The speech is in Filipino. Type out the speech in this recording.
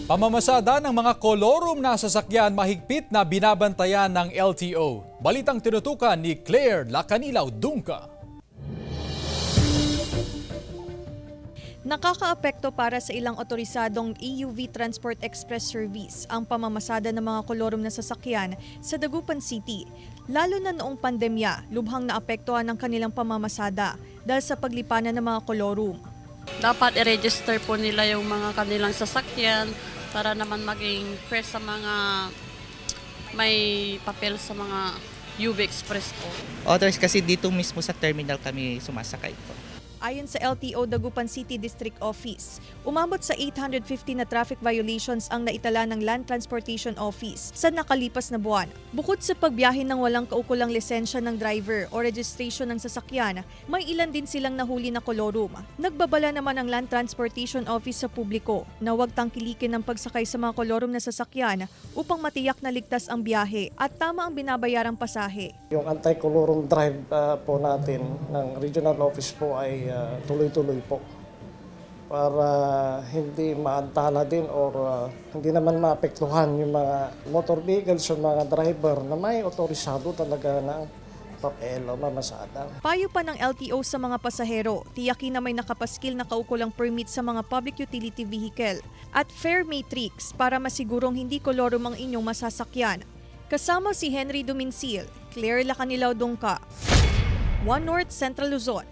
Pamamasada ng mga kolorum na sasakyan mahigpit na binabantayan ng LTO. Balitang tinutukan ni Claire Lacanilaw Dungka. Nakakaapekto para sa ilang otorisadong EUV Transport Express Service ang pamamasada ng mga kolorum na sasakyan sa Dagupan City. Lalo na noong pandemya, lubhang naapektuhan ang kanilang pamamasada dahil sa paglipanan ng mga kolorum. Dapat i-register po nila yung mga kanilang sasakyan para naman maging fair sa mga may papel sa mga UV Express po. Others kasi dito mismo sa terminal kami sumasakay po. Ayon sa LTO Dagupan City District Office, umabot sa 850 na traffic violations ang naitala ng Land Transportation Office sa nakalipas na buwan. Bukod sa pagbiyahe ng walang kaukulang lisensya ng driver o registration ng sasakyan, may ilan din silang nahuli na kolorum. Nagbabala naman ang Land Transportation Office sa publiko na huwag tangkilikin ng pagsakay sa mga kolorum na sasakyan upang matiyak na ligtas ang biyahe at tama ang binabayarang pasahe. Yung anti-kolorum drive po natin ng regional office po ay tuloy-tuloy po para hindi maantala din or hindi naman maapektuhan yung mga motor vehicles o mga driver na may otorisado talaga ng papel o mamasada. Payo pa ng LTO sa mga pasahero, tiyakin na may nakapaskil na kaukulang permit sa mga public utility vehicle at fare matrix para masigurong hindi kolorum ang inyong masasakyan. Kasama si Henry Dumincil, Claire Lacanilaw Dungka, One North Central Luzon.